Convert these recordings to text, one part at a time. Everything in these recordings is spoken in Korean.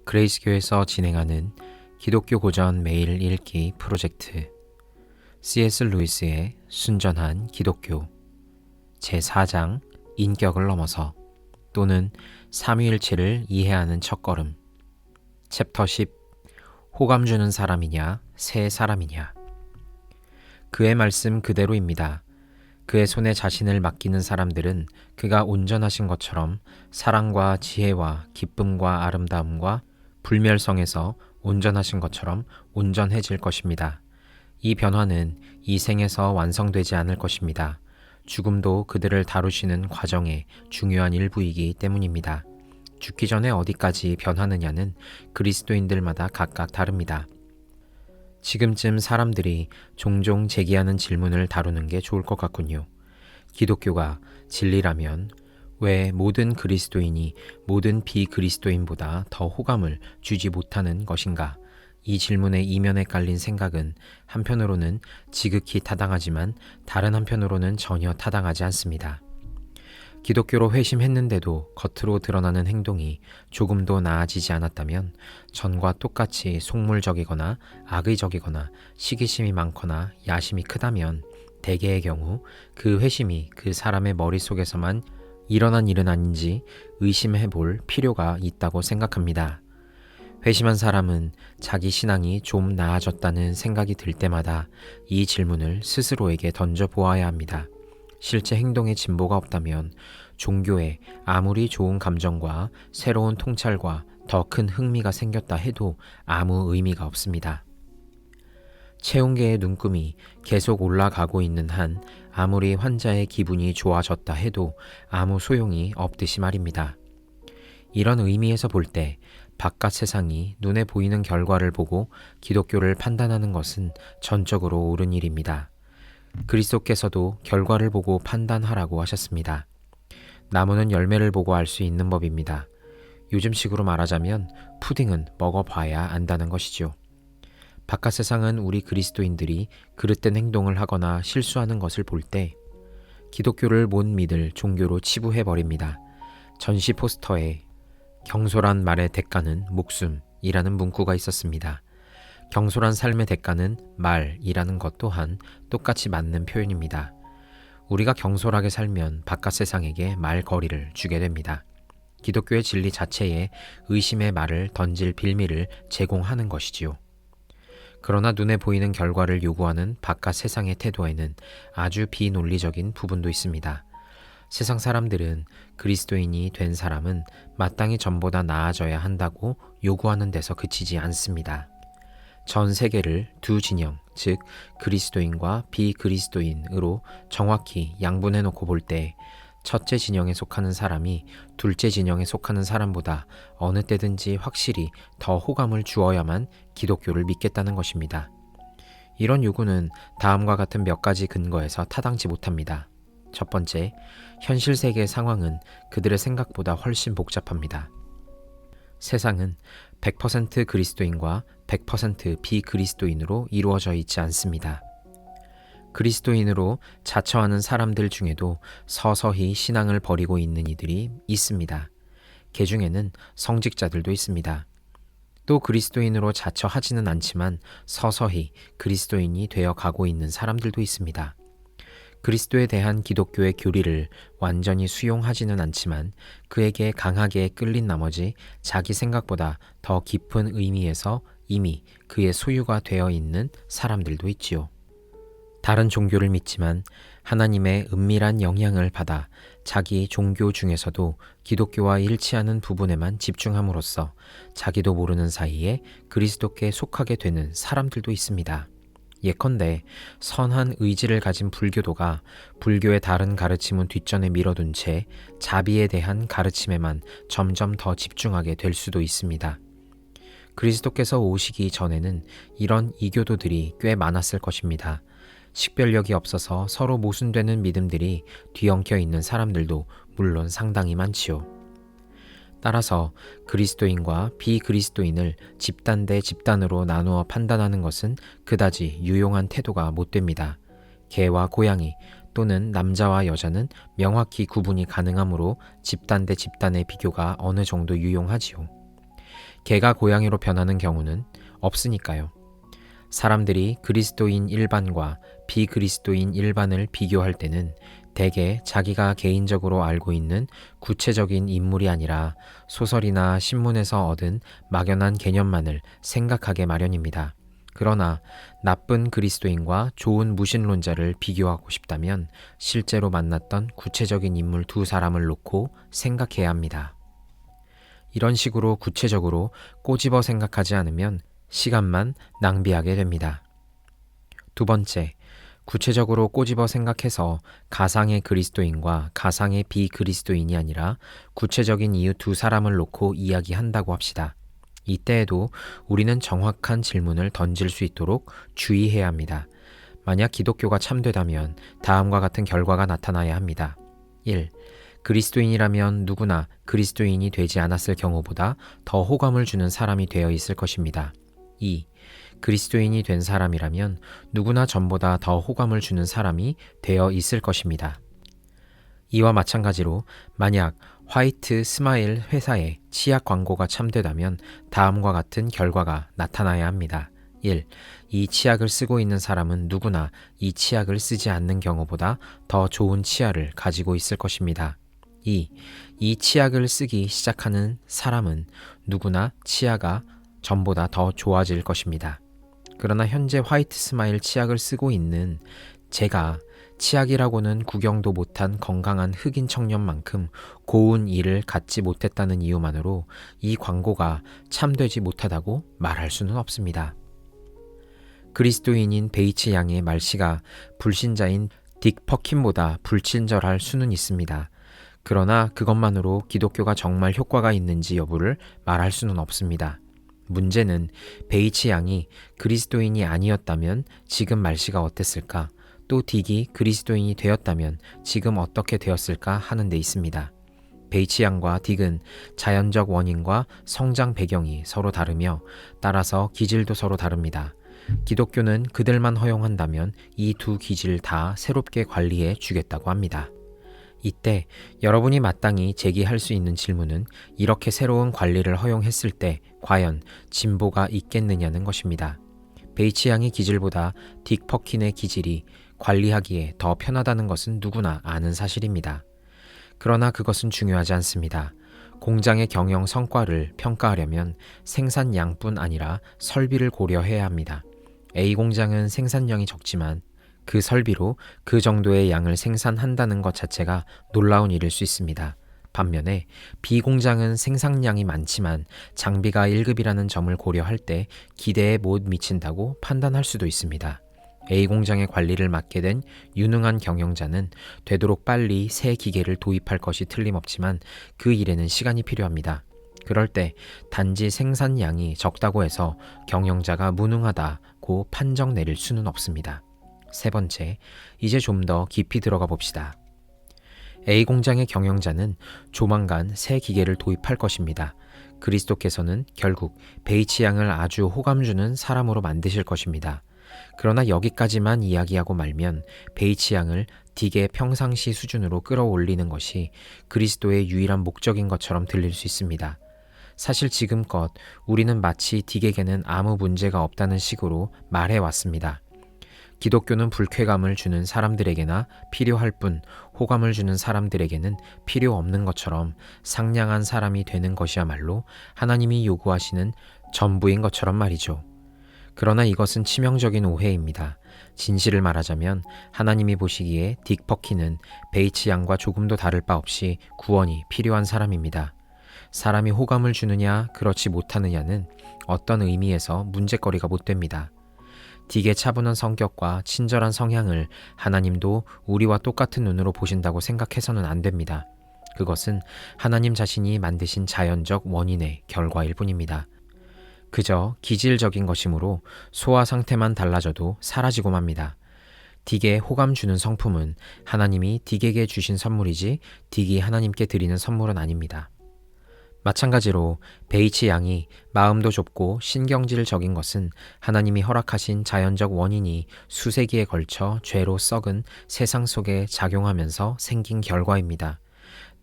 그레이스교에서 진행하는 기독교 고전 매일 읽기 프로젝트 C.S. 루이스의 순전한 기독교 제4장 인격을 넘어서 또는 삼위일체를 이해하는 첫걸음 챕터 10 호감 주는 사람이냐 새 사람이냐. 그의 말씀 그대로입니다. 그의 손에 자신을 맡기는 사람들은 그가 온전하신 것처럼 사랑과 지혜와 기쁨과 아름다움과 불멸성에서 온전하신 것처럼 온전해질 것입니다. 이 변화는 이 생에서 완성되지 않을 것입니다. 죽음도 그들을 다루시는 과정의 중요한 일부이기 때문입니다. 죽기 전에 어디까지 변하느냐는 그리스도인들마다 각각 다릅니다. 지금쯤 사람들이 종종 제기하는 질문을 다루는 게 좋을 것 같군요. 기독교가 진리라면 왜 모든 그리스도인이 모든 비그리스도인보다 더 호감을 주지 못하는 것인가? 이 질문의 이면에 깔린 생각은 한편으로는 지극히 타당하지만 다른 한편으로는 전혀 타당하지 않습니다. 기독교로 회심했는데도 겉으로 드러나는 행동이 조금도 나아지지 않았다면 전과 똑같이 속물적이거나 악의적이거나 시기심이 많거나 야심이 크다면 대개의 경우 그 회심이 그 사람의 머릿속에서만 일어난 일은 아닌지 의심해 볼 필요가 있다고 생각합니다. 회심한 사람은 자기 신앙이 좀 나아졌다는 생각이 들 때마다 이 질문을 스스로에게 던져보아야 합니다. 실제 행동에 진보가 없다면 종교에 아무리 좋은 감정과 새로운 통찰과 더 큰 흥미가 생겼다 해도 아무 의미가 없습니다. 체온계의 눈금이 계속 올라가고 있는 한 아무리 환자의 기분이 좋아졌다 해도 아무 소용이 없듯이 말입니다. 이런 의미에서 볼 때 바깥 세상이 눈에 보이는 결과를 보고 기독교를 판단하는 것은 전적으로 옳은 일입니다. 그리스도께서도 결과를 보고 판단하라고 하셨습니다. 나무는 열매를 보고 알 수 있는 법입니다. 요즘식으로 말하자면 푸딩은 먹어봐야 안다는 것이죠. 바깥 세상은 우리 그리스도인들이 그릇된 행동을 하거나 실수하는 것을 볼 때 기독교를 못 믿을 종교로 치부해버립니다. 전시 포스터에 경솔한 말의 대가는 목숨이라는 문구가 있었습니다. 경솔한 삶의 대가는 말이라는 것 또한 똑같이 맞는 표현입니다. 우리가 경솔하게 살면 바깥 세상에게 말거리를 주게 됩니다. 기독교의 진리 자체에 의심의 말을 던질 빌미를 제공하는 것이지요. 그러나 눈에 보이는 결과를 요구하는 바깥 세상의 태도에는 아주 비논리적인 부분도 있습니다. 세상 사람들은 그리스도인이 된 사람은 마땅히 전보다 나아져야 한다고 요구하는 데서 그치지 않습니다. 전 세계를 두 진영, 즉 그리스도인과 비그리스도인으로 정확히 양분해 놓고 볼 때 첫째 진영에 속하는 사람이 둘째 진영에 속하는 사람보다 어느 때든지 확실히 더 호감을 주어야만 기독교를 믿겠다는 것입니다. 이런 요구는 다음과 같은 몇 가지 근거에서 타당치 못합니다. 첫 번째, 현실 세계의 상황은 그들의 생각보다 훨씬 복잡합니다. 세상은 100% 그리스도인과 100% 비그리스도인으로 이루어져 있지 않습니다. 그리스도인으로 자처하는 사람들 중에도 서서히 신앙을 버리고 있는 이들이 있습니다. 그 중에는 성직자들도 있습니다. 또 그리스도인으로 자처하지는 않지만 서서히 그리스도인이 되어 가고 있는 사람들도 있습니다. 그리스도에 대한 기독교의 교리를 완전히 수용하지는 않지만 그에게 강하게 끌린 나머지 자기 생각보다 더 깊은 의미에서 이미 그의 소유가 되어 있는 사람들도 있지요. 다른 종교를 믿지만 하나님의 은밀한 영향을 받아 자기 종교 중에서도 기독교와 일치하는 부분에만 집중함으로써 자기도 모르는 사이에 그리스도께 속하게 되는 사람들도 있습니다. 예컨대 선한 의지를 가진 불교도가 불교의 다른 가르침은 뒷전에 밀어둔 채 자비에 대한 가르침에만 점점 더 집중하게 될 수도 있습니다. 그리스도께서 오시기 전에는 이런 이교도들이 꽤 많았을 것입니다. 식별력이 없어서 서로 모순되는 믿음들이 뒤엉켜 있는 사람들도 물론 상당히 많지요. 따라서 그리스도인과 비그리스도인을 집단 대 집단으로 나누어 판단하는 것은 그다지 유용한 태도가 못 됩니다. 개와 고양이, 또는 남자와 여자는 명확히 구분이 가능하므로 집단 대 집단의 비교가 어느 정도 유용하지요. 개가 고양이로 변하는 경우는 없으니까요. 사람들이 그리스도인 일반과 비그리스도인 일반을 비교할 때는 대개 자기가 개인적으로 알고 있는 구체적인 인물이 아니라 소설이나 신문에서 얻은 막연한 개념만을 생각하게 마련입니다. 그러나 나쁜 그리스도인과 좋은 무신론자를 비교하고 싶다면 실제로 만났던 구체적인 인물 두 사람을 놓고 생각해야 합니다. 이런 식으로 구체적으로 꼬집어 생각하지 않으면 시간만 낭비하게 됩니다. 두 번째, 구체적으로 꼬집어 생각해서 가상의 그리스도인과 가상의 비그리스도인이 아니라 구체적인 이유 두 사람을 놓고 이야기한다고 합시다. 이때에도 우리는 정확한 질문을 던질 수 있도록 주의해야 합니다. 만약 기독교가 참되다면 다음과 같은 결과가 나타나야 합니다. 1. 그리스도인이라면 누구나 그리스도인이 되지 않았을 경우보다 더 호감을 주는 사람이 되어 있을 것입니다. 2. 그리스도인이 된 사람이라면 누구나 전보다 더 호감을 주는 사람이 되어 있을 것입니다. 이와 마찬가지로 만약 화이트 스마일 회사의 치약 광고가 참되다면 다음과 같은 결과가 나타나야 합니다. 1. 이 치약을 쓰고 있는 사람은 누구나 이 치약을 쓰지 않는 경우보다 더 좋은 치아를 가지고 있을 것입니다. 2. 이 치약을 쓰기 시작하는 사람은 누구나 치아가 전보다 더 좋아질 것입니다. 그러나 현재 화이트 스마일 치약을 쓰고 있는 제가 치약이라고는 구경도 못한 건강한 흑인 청년만큼 고운 이를 갖지 못했다는 이유만으로 이 광고가 참되지 못하다고 말할 수는 없습니다. 그리스도인인 베이츠 양의 말씨가 불신자인 딕 퍼킨보다 불친절할 수는 있습니다. 그러나 그것만으로 기독교가 정말 효과가 있는지 여부를 말할 수는 없습니다. 문제는 베이츠 양이 그리스도인이 아니었다면 지금 말씨가 어땠을까? 또 딕이 그리스도인이 되었다면 지금 어떻게 되었을까 하는 데 있습니다. 베이츠 양과 딕은 자연적 원인과 성장 배경이 서로 다르며 따라서 기질도 서로 다릅니다. 기독교는 그들만 허용한다면 이 두 기질 다 새롭게 관리해 주겠다고 합니다. 이때 여러분이 마땅히 제기할 수 있는 질문은 이렇게 새로운 관리를 허용했을 때 과연 진보가 있겠느냐는 것입니다. 베이츠 양의 기질보다 딕 퍼킨의 기질이 관리하기에 더 편하다는 것은 누구나 아는 사실입니다. 그러나 그것은 중요하지 않습니다. 공장의 경영 성과를 평가하려면 생산량뿐 아니라 설비를 고려해야 합니다. A 공장은 생산량이 적지만 그 설비로 그 정도의 양을 생산한다는 것 자체가 놀라운 일일 수 있습니다. 반면에 B 공장은 생산량이 많지만 장비가 1급이라는 점을 고려할 때 기대에 못 미친다고 판단할 수도 있습니다. A 공장의 관리를 맡게 된 유능한 경영자는 되도록 빨리 새 기계를 도입할 것이 틀림없지만 그 일에는 시간이 필요합니다. 그럴 때 단지 생산량이 적다고 해서 경영자가 무능하다고 판정 내릴 수는 없습니다. 세 번째, 이제 좀 더 깊이 들어가 봅시다. A 공장의 경영자는 조만간 새 기계를 도입할 것입니다. 그리스도께서는 결국 베이츠 양을 아주 호감 주는 사람으로 만드실 것입니다. 그러나 여기까지만 이야기하고 말면 베이츠 양을 딕의 평상시 수준으로 끌어올리는 것이 그리스도의 유일한 목적인 것처럼 들릴 수 있습니다. 사실 지금껏 우리는 마치 딕에게는 아무 문제가 없다는 식으로 말해왔습니다. 기독교는 불쾌감을 주는 사람들에게나 필요할 뿐 호감을 주는 사람들에게는 필요 없는 것처럼 상냥한 사람이 되는 것이야말로 하나님이 요구하시는 전부인 것처럼 말이죠. 그러나 이것은 치명적인 오해입니다. 진실을 말하자면 하나님이 보시기에 딕 퍼킨은 베이츠 양과 조금도 다를 바 없이 구원이 필요한 사람입니다. 사람이 호감을 주느냐 그렇지 못하느냐는 어떤 의미에서 문제거리가 못 됩니다. 딕의 차분한 성격과 친절한 성향을 하나님도 우리와 똑같은 눈으로 보신다고 생각해서는 안 됩니다. 그것은 하나님 자신이 만드신 자연적 원인의 결과일 뿐입니다. 그저 기질적인 것이므로 소화 상태만 달라져도 사라지고 맙니다. 딕에 호감 주는 성품은 하나님이 딕에게 주신 선물이지 딕이 하나님께 드리는 선물은 아닙니다. 마찬가지로 베이치 양이 마음도 좁고 신경질적인 것은 하나님이 허락하신 자연적 원인이 수세기에 걸쳐 죄로 썩은 세상 속에 작용하면서 생긴 결과입니다.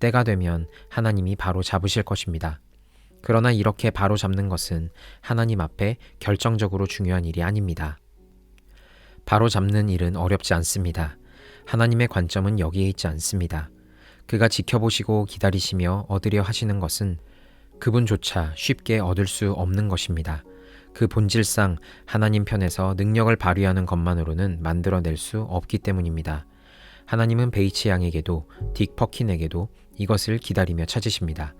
때가 되면 하나님이 바로 잡으실 것입니다. 그러나 이렇게 바로 잡는 것은 하나님 앞에 결정적으로 중요한 일이 아닙니다. 바로 잡는 일은 어렵지 않습니다. 하나님의 관점은 여기에 있지 않습니다. 그가 지켜보시고 기다리시며 얻으려 하시는 것은 그분조차 쉽게 얻을 수 없는 것입니다. 그 본질상 하나님 편에서 능력을 발휘하는 것만으로는 만들어낼 수 없기 때문입니다. 하나님은 베이치 양에게도 딕 퍼킨에게도 이것을 기다리며 찾으십니다.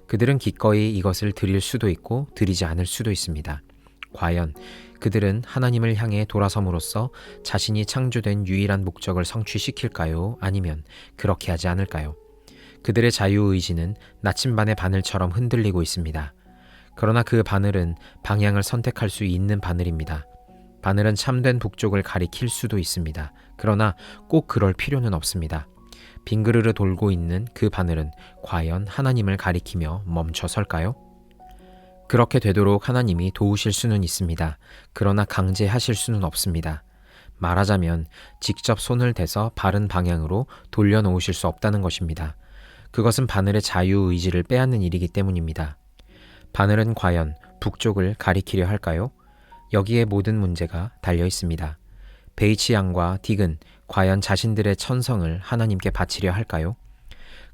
그들은 기꺼이 이것을 드릴 수도 있고 드리지 않을 수도 있습니다. 과연 그들은 하나님을 향해 돌아섬으로써 자신이 창조된 유일한 목적을 성취시킬까요? 아니면 그렇게 하지 않을까요? 그들의 자유의지는 나침반의 바늘처럼 흔들리고 있습니다. 그러나 그 바늘은 방향을 선택할 수 있는 바늘입니다. 바늘은 참된 북쪽을 가리킬 수도 있습니다. 그러나 꼭 그럴 필요는 없습니다. 빙그르르 돌고 있는 그 바늘은 과연 하나님을 가리키며 멈춰 설까요? 그렇게 되도록 하나님이 도우실 수는 있습니다. 그러나 강제하실 수는 없습니다. 말하자면 직접 손을 대서 바른 방향으로 돌려놓으실 수 없다는 것입니다. 그것은 바늘의 자유의지를 빼앗는 일이기 때문입니다. 바늘은 과연 북쪽을 가리키려 할까요? 여기에 모든 문제가 달려 있습니다. 베이치 양과 딕은 과연 자신들의 천성을 하나님께 바치려 할까요?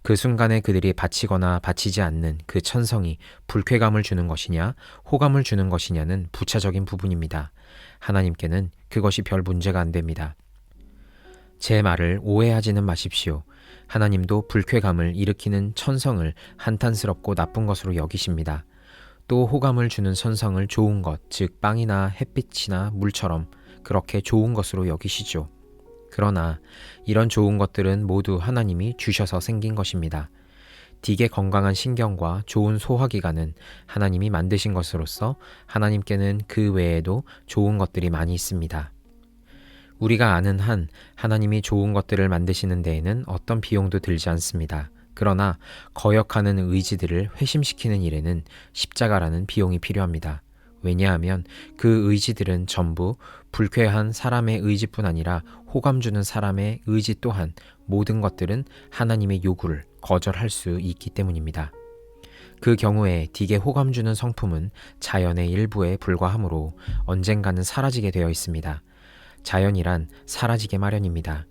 그 순간에 그들이 바치거나 바치지 않는 그 천성이 불쾌감을 주는 것이냐, 호감을 주는 것이냐는 부차적인 부분입니다. 하나님께는 그것이 별 문제가 안 됩니다. 제 말을 오해하지는 마십시오. 하나님도 불쾌감을 일으키는 천성을 한탄스럽고 나쁜 것으로 여기십니다. 또 호감을 주는 천성을 좋은 것, 즉 빵이나 햇빛이나 물처럼 그렇게 좋은 것으로 여기시죠. 그러나 이런 좋은 것들은 모두 하나님이 주셔서 생긴 것입니다. 딕의 건강한 신경과 좋은 소화기관은 하나님이 만드신 것으로서 하나님께는 그 외에도 좋은 것들이 많이 있습니다. 우리가 아는 한 하나님이 좋은 것들을 만드시는 데에는 어떤 비용도 들지 않습니다. 그러나 거역하는 의지들을 회심시키는 일에는 십자가라는 비용이 필요합니다. 왜냐하면 그 의지들은 전부 불쾌한 사람의 의지뿐 아니라 호감 주는 사람의 의지 또한 모든 것들은 하나님의 요구를 거절할 수 있기 때문입니다. 그 경우에 딕의 호감 주는 성품은 자연의 일부에 불과하므로 언젠가는 사라지게 되어 있습니다. 자연이란 사라지게 마련입니다.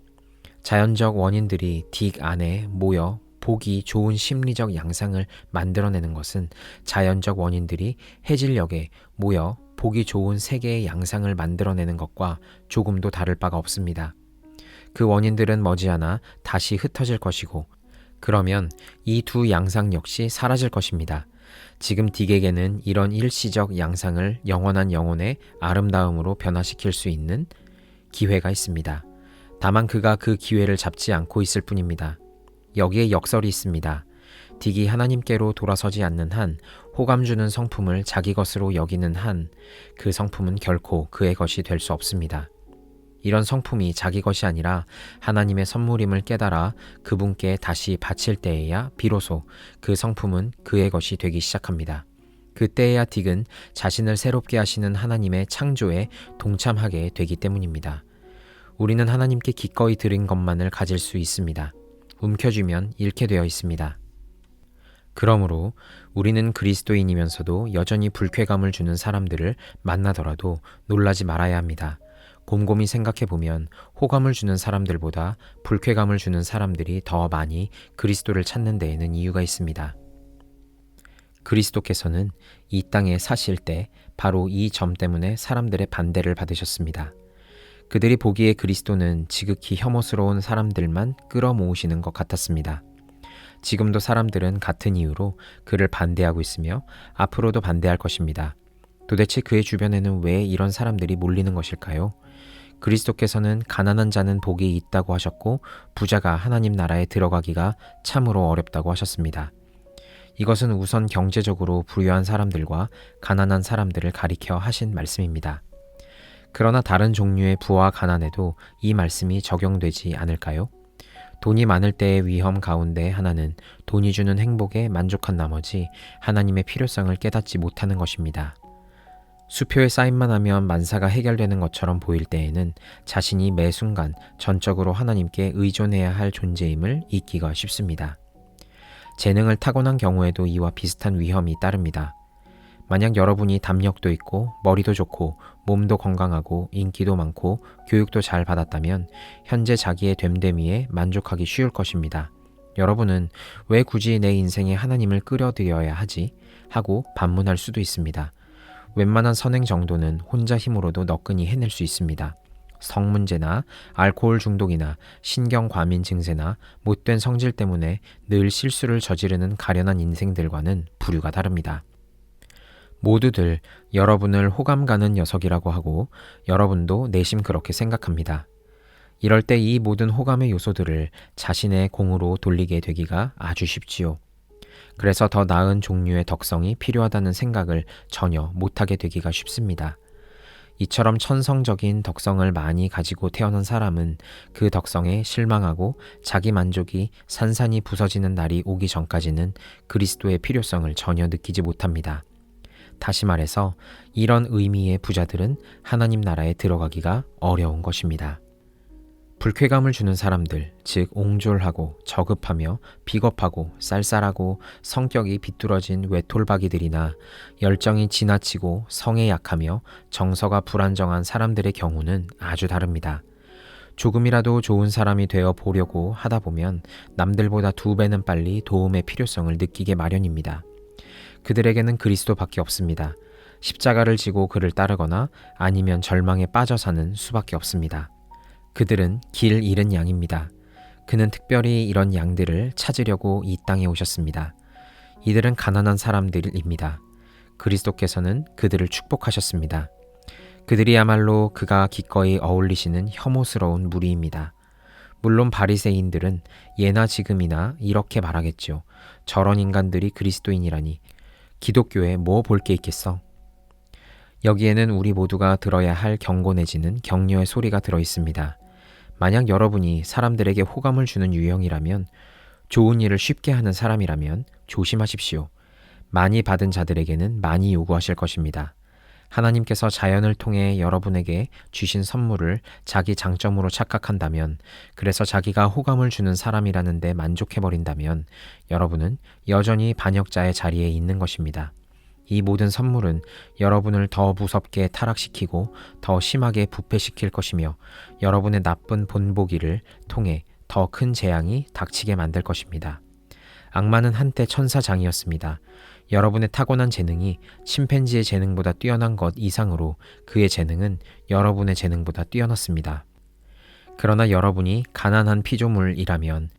자연적 원인들이 딕 안에 모여 보기 좋은 심리적 양상을 만들어내는 것은 자연적 원인들이 해질녘에 모여 보기 좋은 세계의 양상을 만들어내는 것과 조금도 다를 바가 없습니다. 그 원인들은 머지않아 다시 흩어질 것이고 그러면 이 두 양상 역시 사라질 것입니다. 지금 딕에게는 이런 일시적 양상을 영원한 영혼의 아름다움으로 변화시킬 수 있는 기회가 있습니다. 다만 그가 그 기회를 잡지 않고 있을 뿐입니다. 여기에 역설이 있습니다. 딕이 하나님께로 돌아서지 않는 한, 호감 주는 성품을 자기 것으로 여기는 한, 그 성품은 결코 그의 것이 될 수 없습니다. 이런 성품이 자기 것이 아니라 하나님의 선물임을 깨달아 그분께 다시 바칠 때에야 비로소 그 성품은 그의 것이 되기 시작합니다. 그때에야 딕은 자신을 새롭게 하시는 하나님의 창조에 동참하게 되기 때문입니다. 우리는 하나님께 기꺼이 드린 것만을 가질 수 있습니다. 움켜쥐면 잃게 되어 있습니다. 그러므로 우리는 그리스도인이면서도 여전히 불쾌감을 주는 사람들을 만나더라도 놀라지 말아야 합니다. 곰곰이 생각해보면 호감을 주는 사람들보다 불쾌감을 주는 사람들이 더 많이 그리스도를 찾는 데에는 이유가 있습니다. 그리스도께서는 이 땅에 사실 때 바로 이 점 때문에 사람들의 반대를 받으셨습니다. 그들이 보기에 그리스도는 지극히 혐오스러운 사람들만 끌어모으시는 것 같았습니다. 지금도 사람들은 같은 이유로 그를 반대하고 있으며 앞으로도 반대할 것입니다. 도대체 그의 주변에는 왜 이런 사람들이 몰리는 것일까요? 그리스도께서는 가난한 자는 복이 있다고 하셨고 부자가 하나님 나라에 들어가기가 참으로 어렵다고 하셨습니다. 이것은 우선 경제적으로 부유한 사람들과 가난한 사람들을 가리켜 하신 말씀입니다. 그러나 다른 종류의 부와 가난에도 이 말씀이 적용되지 않을까요? 돈이 많을 때의 위험 가운데 하나는 돈이 주는 행복에 만족한 나머지 하나님의 필요성을 깨닫지 못하는 것입니다. 수표에 사인만 하면 만사가 해결되는 것처럼 보일 때에는 자신이 매 순간 전적으로 하나님께 의존해야 할 존재임을 잊기가 쉽습니다. 재능을 타고난 경우에도 이와 비슷한 위험이 따릅니다. 만약 여러분이 담력도 있고 머리도 좋고 몸도 건강하고 인기도 많고 교육도 잘 받았다면 현재 자기의 됨됨이에 만족하기 쉬울 것입니다. 여러분은 왜 굳이 내 인생에 하나님을 끌어들여야 하지? 하고 반문할 수도 있습니다. 웬만한 선행 정도는 혼자 힘으로도 너끈히 해낼 수 있습니다. 성문제나 알코올 중독이나 신경과민 증세나 못된 성질 때문에 늘 실수를 저지르는 가련한 인생들과는 부류가 다릅니다. 모두들 여러분을 호감 가는 녀석이라고 하고 여러분도 내심 그렇게 생각합니다. 이럴 때 이 모든 호감의 요소들을 자신의 공으로 돌리게 되기가 아주 쉽지요. 그래서 더 나은 종류의 덕성이 필요하다는 생각을 전혀 못하게 되기가 쉽습니다. 이처럼 천성적인 덕성을 많이 가지고 태어난 사람은 그 덕성에 실망하고 자기 만족이 산산이 부서지는 날이 오기 전까지는 그리스도의 필요성을 전혀 느끼지 못합니다. 다시 말해서 이런 의미의 부자들은 하나님 나라에 들어가기가 어려운 것입니다. 불쾌감을 주는 사람들, 즉 옹졸하고 저급하며 비겁하고 쌀쌀하고 성격이 비뚤어진 외톨박이들이나 열정이 지나치고 성에 약하며 정서가 불안정한 사람들의 경우는 아주 다릅니다. 조금이라도 좋은 사람이 되어 보려고 하다 보면 남들보다 2배는 빨리 도움의 필요성을 느끼게 마련입니다. 그들에게는 그리스도밖에 없습니다. 십자가를 지고 그를 따르거나 아니면 절망에 빠져 사는 수밖에 없습니다. 그들은 길 잃은 양입니다. 그는 특별히 이런 양들을 찾으려고 이 땅에 오셨습니다. 이들은 가난한 사람들입니다. 그리스도께서는 그들을 축복하셨습니다. 그들이야말로 그가 기꺼이 어울리시는 혐오스러운 무리입니다. 물론 바리새인들은 예나 지금이나 이렇게 말하겠죠. 저런 인간들이 그리스도인이라니 기독교에 뭐 볼 게 있겠어? 여기에는 우리 모두가 들어야 할 경고 내지는 격려의 소리가 들어 있습니다. 만약 여러분이 사람들에게 호감을 주는 유형이라면, 좋은 일을 쉽게 하는 사람이라면 조심하십시오. 많이 받은 자들에게는 많이 요구하실 것입니다. 하나님께서 자연을 통해 여러분에게 주신 선물을 자기 장점으로 착각한다면, 그래서 자기가 호감을 주는 사람이라는 데 만족해버린다면 여러분은 여전히 반역자의 자리에 있는 것입니다. 이 모든 선물은 여러분을 더 무섭게 타락시키고 더 심하게 부패시킬 것이며 여러분의 나쁜 본보기를 통해 더 큰 재앙이 닥치게 만들 것입니다. 악마는 한때 천사장이었습니다. 여러분의 타고난 재능이 침팬지의 재능보다 뛰어난 것 이상으로 그의 재능은 여러분의 재능보다 뛰어났습니다. 그러나 여러분이 가난한 피조물이라면,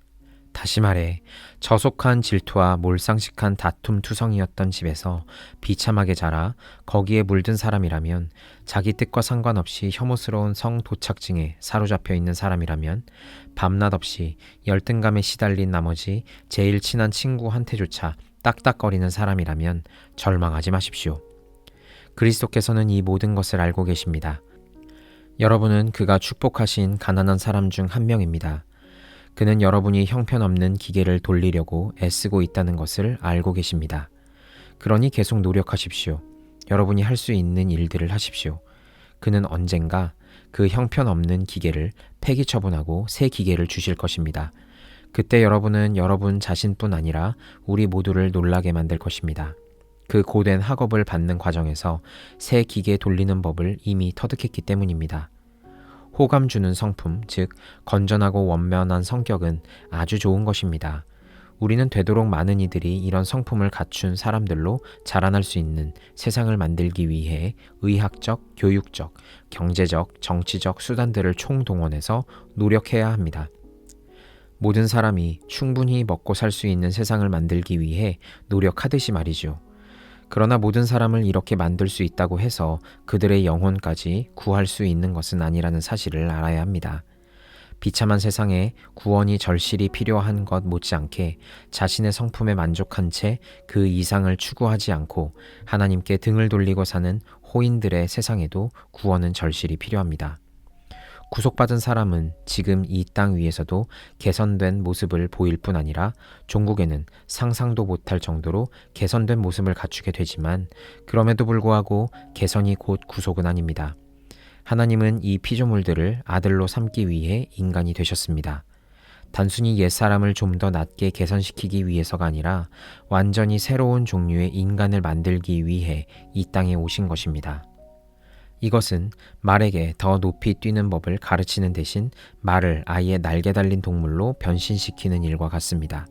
다시 말해 저속한 질투와 몰상식한 다툼투성이었던 집에서 비참하게 자라 거기에 물든 사람이라면, 자기 뜻과 상관없이 혐오스러운 성도착증에 사로잡혀 있는 사람이라면, 밤낮 없이 열등감에 시달린 나머지 제일 친한 친구한테조차 딱딱거리는 사람이라면 절망하지 마십시오. 그리스도께서는 이 모든 것을 알고 계십니다. 여러분은 그가 축복하신 가난한 사람 중 한 명입니다. 그는 여러분이 형편없는 기계를 돌리려고 애쓰고 있다는 것을 알고 계십니다. 그러니 계속 노력하십시오. 여러분이 할 수 있는 일들을 하십시오. 그는 언젠가 그 형편없는 기계를 폐기 처분하고 새 기계를 주실 것입니다. 그때 여러분은 여러분 자신뿐 아니라 우리 모두를 놀라게 만들 것입니다. 그 고된 학업을 받는 과정에서 새 기계 돌리는 법을 이미 터득했기 때문입니다. 호감 주는 성품, 즉 건전하고 원만한 성격은 아주 좋은 것입니다. 우리는 되도록 많은 이들이 이런 성품을 갖춘 사람들로 자라날 수 있는 세상을 만들기 위해 의학적, 교육적, 경제적, 정치적 수단들을 총동원해서 노력해야 합니다. 모든 사람이 충분히 먹고 살 수 있는 세상을 만들기 위해 노력하듯이 말이죠. 그러나 모든 사람을 이렇게 만들 수 있다고 해서 그들의 영혼까지 구할 수 있는 것은 아니라는 사실을 알아야 합니다. 비참한 세상에 구원이 절실히 필요한 것 못지않게 자신의 성품에 만족한 채 그 이상을 추구하지 않고 하나님께 등을 돌리고 사는 호인들의 세상에도 구원은 절실히 필요합니다. 구속받은 사람은 지금 이 땅 위에서도 개선된 모습을 보일 뿐 아니라 종국에는 상상도 못할 정도로 개선된 모습을 갖추게 되지만 그럼에도 불구하고 개선이 곧 구속은 아닙니다. 하나님은 이 피조물들을 아들로 삼기 위해 인간이 되셨습니다. 단순히 옛사람을 좀 더 낮게 개선시키기 위해서가 아니라 완전히 새로운 종류의 인간을 만들기 위해 이 땅에 오신 것입니다. 이것은 말에게 더 높이 뛰는 법을 가르치는 대신 말을 아예 날개 달린 동물로 변신시키는 일과 같습니다.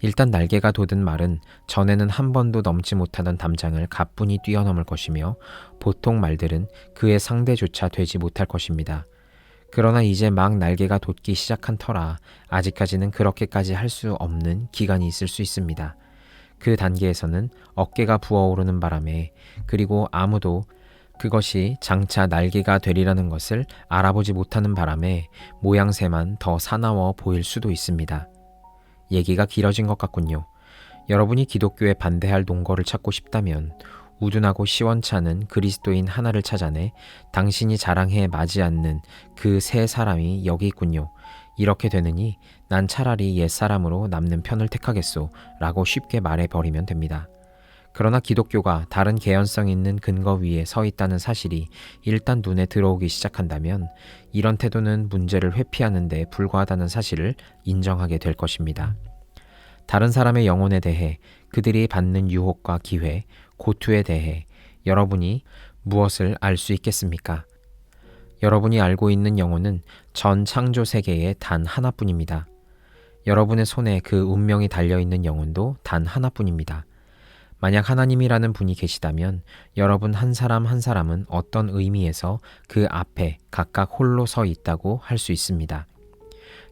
일단 날개가 돋은 말은 전에는 한 번도 넘지 못하던 담장을 가뿐히 뛰어넘을 것이며 보통 말들은 그의 상대조차 되지 못할 것입니다. 그러나 이제 막 날개가 돋기 시작한 터라 아직까지는 그렇게까지 할 수 없는 기간이 있을 수 있습니다. 그 단계에서는 어깨가 부어오르는 바람에 그리고 아무도 그것이 장차 날개가 되리라는 것을 알아보지 못하는 바람에 모양새만 더 사나워 보일 수도 있습니다. 얘기가 길어진 것 같군요. 여러분이 기독교에 반대할 논거를 찾고 싶다면 우둔하고 시원찮은 그리스도인 하나를 찾아내 당신이 자랑해 마지 않는 그 세 사람이 여기 있군요. 이렇게 되느니 난 차라리 옛사람으로 남는 편을 택하겠소 라고 쉽게 말해버리면 됩니다. 그러나 기독교가 다른 개연성 있는 근거 위에 서 있다는 사실이 일단 눈에 들어오기 시작한다면 이런 태도는 문제를 회피하는 데 불과하다는 사실을 인정하게 될 것입니다. 다른 사람의 영혼에 대해 그들이 받는 유혹과 기회, 고투에 대해 여러분이 무엇을 알 수 있겠습니까? 여러분이 알고 있는 영혼은 전 창조 세계의 단 하나뿐입니다. 여러분의 손에 그 운명이 달려있는 영혼도 단 하나뿐입니다. 만약 하나님이라는 분이 계시다면 여러분 한 사람 한 사람은 어떤 의미에서 그 앞에 각각 홀로 서 있다고 할 수 있습니다.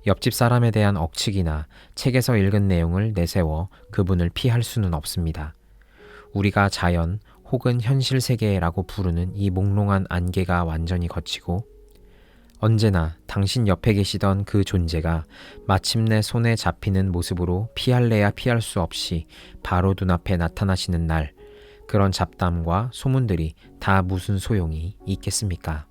옆집 사람에 대한 억측이나 책에서 읽은 내용을 내세워 그분을 피할 수는 없습니다. 우리가 자연 혹은 현실 세계라고 부르는 이 몽롱한 안개가 완전히 걷히고 언제나 당신 옆에 계시던 그 존재가 마침내 손에 잡히는 모습으로 피할래야 피할 수 없이 바로 눈앞에 나타나시는 날, 그런 잡담과 소문들이 다 무슨 소용이 있겠습니까?